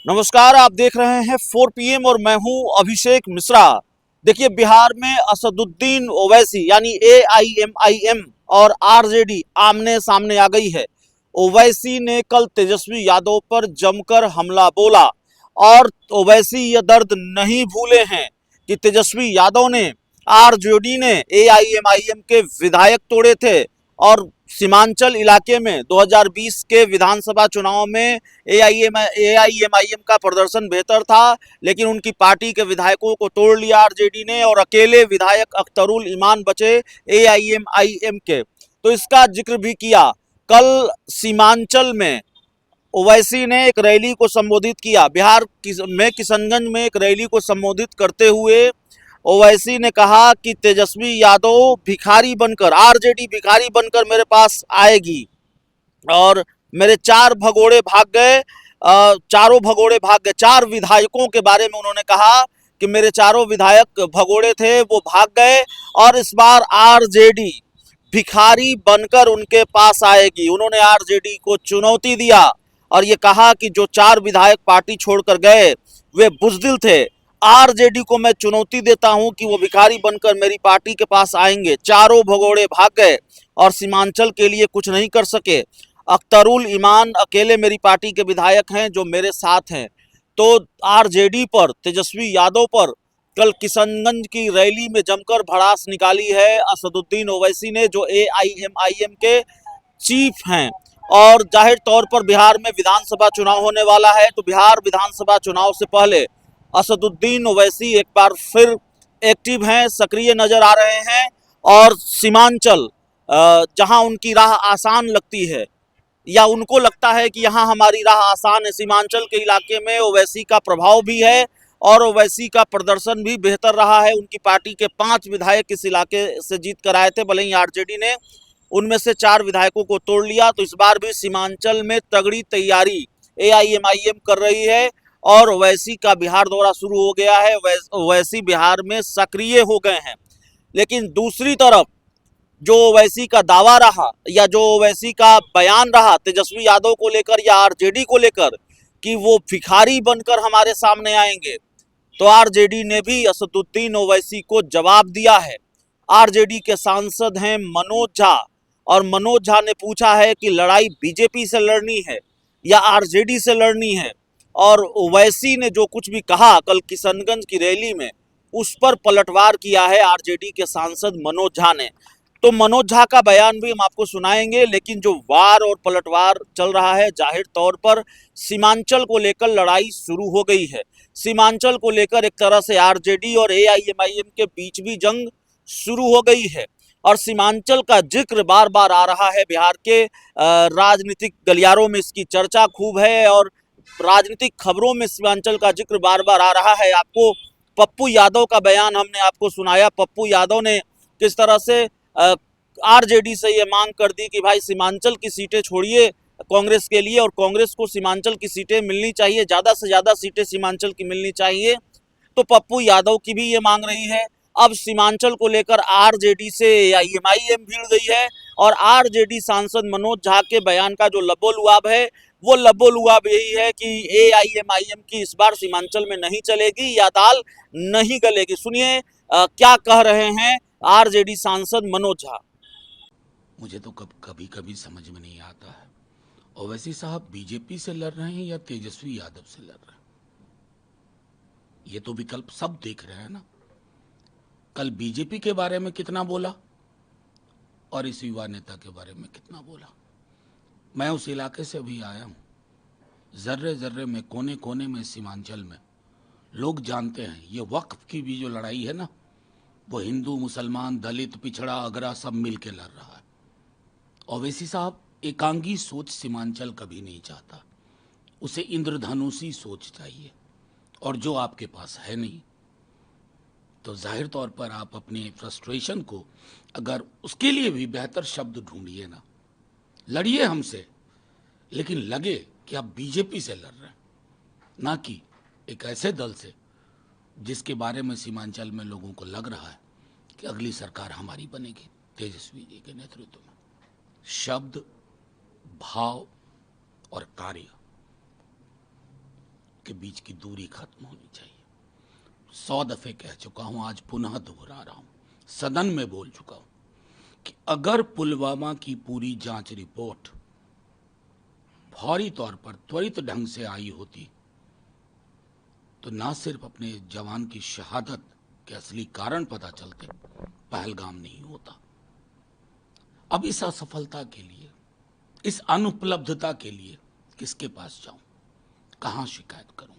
नमस्कार, आप देख रहे हैं 4 PM और मैं हूं अभिषेक मिश्रा। देखिए, बिहार में असदुद्दीन ओवैसी यानी AIMIM और आरजेडी आमने सामने आ गई है। ओवैसी ने कल तेजस्वी यादव पर जमकर हमला बोला और ओवैसी ये दर्द नहीं भूले हैं कि तेजस्वी यादव ने, आरजेडी ने AIMIM के विधायक तोड़े थे और सीमांचल इलाके में 2020 के विधानसभा चुनाव में AIMIM का प्रदर्शन बेहतर था, लेकिन उनकी पार्टी के विधायकों को तोड़ लिया आरजेडी ने और अकेले विधायक अख्तरुल इमान बचे AIMIM के। तो इसका जिक्र भी किया। कल सीमांचल में ओवैसी ने एक रैली को संबोधित किया। बिहार में किशनगंज में एक रैली को संबोधित करते हुए ओवैसी ने कहा कि तेजस्वी यादव भिखारी बनकर, आरजेडी भिखारी बनकर मेरे पास आएगी और मेरे चारों भगोड़े भाग गए। 4 विधायकों के बारे में उन्होंने कहा कि मेरे चारों विधायक भगोड़े थे, वो भाग गए और इस बार आरजेडी भिखारी बनकर उनके पास आएगी। उन्होंने आरजेडी को चुनौती दिया और ये कहा कि जो 4 विधायक पार्टी छोड़कर गए वे बुजदिल थे। आरजेडी को मैं चुनौती देता हूं कि वो भिखारी बनकर मेरी पार्टी के पास आएंगे। चारों भगोड़े भाग गए और सीमांचल के लिए कुछ नहीं कर सके। अख्तरुल इमान अकेले मेरी पार्टी के विधायक हैं जो मेरे साथ हैं। तो आरजेडी पर, तेजस्वी यादव पर कल किशनगंज की रैली में जमकर भड़ास निकाली है असदुद्दीन ओवैसी ने, जो AIMIM के चीफ हैं। और जाहिर तौर पर बिहार में विधानसभा चुनाव होने वाला है, तो बिहार विधानसभा चुनाव से पहले असदुद्दीन ओवैसी एक बार फिर एक्टिव हैं, सक्रिय नजर आ रहे हैं। और सीमांचल, जहां उनकी राह आसान लगती है या उनको लगता है कि यहाँ हमारी राह आसान है, सीमांचल के इलाके में ओवैसी का प्रभाव भी है और ओवैसी का प्रदर्शन भी बेहतर रहा है। उनकी पार्टी के 5 विधायक इस इलाके से जीत कर आए थे, भले ही आरजेडी ने उनमें से 4 विधायकों को तोड़ लिया। तो इस बार भी सीमांचल में तगड़ी तैयारी AIMIM कर रही है और ओवैसी का बिहार दौरा शुरू हो गया है। ओवैसी बिहार में सक्रिय हो गए हैं। लेकिन दूसरी तरफ जो ओवैसी का दावा रहा या जो ओवैसी का बयान रहा तेजस्वी यादव को लेकर या आरजेडी को लेकर कि वो भिखारी बनकर हमारे सामने आएंगे, तो आरजेडी ने भी असदुद्दीन ओवैसी को जवाब दिया है। आरजेडी के सांसद हैं मनोज झा और मनोज झा ने पूछा है कि लड़ाई बीजेपी से लड़नी है या आरजेडी से लड़नी है। और ओवैसी ने जो कुछ भी कहा कल किशनगंज की रैली में, उस पर पलटवार किया है आरजेडी के सांसद मनोज झा ने। तो मनोज झा का बयान भी हम आपको सुनाएंगे। लेकिन जो वार और पलटवार चल रहा है, जाहिर तौर पर सीमांचल को लेकर लड़ाई शुरू हो गई है। सीमांचल को लेकर एक तरह से आरजेडी और AIMIM के बीच भी जंग शुरू हो गई है और सीमांचल का जिक्र बार बार आ रहा है। बिहार के राजनीतिक गलियारों में इसकी चर्चा खूब है और राजनीतिक खबरों में सीमांचल का जिक्र बार बार आ रहा है। आपको पप्पू यादव का बयान हमने आपको सुनाया। पप्पू यादव ने किस तरह से आरजेडी से ये मांग कर दी कि भाई सीमांचल की सीटें छोड़िए कांग्रेस के लिए और कांग्रेस को सीमांचल की सीटें मिलनी चाहिए, ज़्यादा से ज़्यादा सीटें सीमांचल की मिलनी चाहिए। तो पप्पू यादव की भी ये मांग रही है। अब सीमांचल को लेकर आरजेडी से AIMIM भिड़ गई है और आरजेडी सांसद मनोज झा के बयान का जो लबोलुआब है, वो लबोलुआब यही है कि AIMIM की इस बार सीमांचल में नहीं चलेगी या दाल नहीं गलेगी। सुनिए क्या कह रहे हैं आरजेडी सांसद मनोज झा। मुझे तो कभी कभी समझ में नहीं आता है, ओवैसी साहब बीजेपी से लड़ रहे हैं या तेजस्वी यादव से लड़ रहे हैं। ये तो विकल्प सब देख रहे हैं ना। कल बीजेपी के बारे में कितना बोला और इस युवा नेता के बारे में कितना बोला। मैं उस इलाके से अभी आया हूं। जर्रे जर्रे में, कोने कोने में, सीमांचल में लोग जानते हैं ये वक्फ की भी जो लड़ाई है ना, वो हिंदू, मुसलमान, दलित, पिछड़ा, अगरा सब मिल के लड़ रहा है। ओवैसी साहब एकांगी सोच सीमांचल कभी नहीं चाहता, उसे इंद्रधनुषी सोच चाहिए और जो आपके पास है नहीं। तो जाहिर तौर पर आप अपने फ्रस्ट्रेशन को, अगर उसके लिए भी बेहतर शब्द ढूंढिए ना, लड़िए हमसे, लेकिन लगे कि आप बीजेपी से लड़ रहे हैं, ना कि एक ऐसे दल से जिसके बारे में सीमांचल में लोगों को लग रहा है कि अगली सरकार हमारी बनेगी तेजस्वी जी के नेतृत्व में। शब्द, भाव और कार्य, के बीच की दूरी खत्म होनी चाहिए। 100 दफे कह चुका हूं, आज पुनः दोहरा रहा हूं, सदन में बोल चुका हूं कि अगर पुलवामा की पूरी जांच रिपोर्ट फौरी तौर पर त्वरित ढंग से आई होती तो ना सिर्फ अपने जवान की शहादत के असली कारण पता चलते, पहलगाम नहीं होता। अब इस असफलता के लिए, इस अनुपलब्धता के लिए किसके पास जाऊं, कहां शिकायत करूं?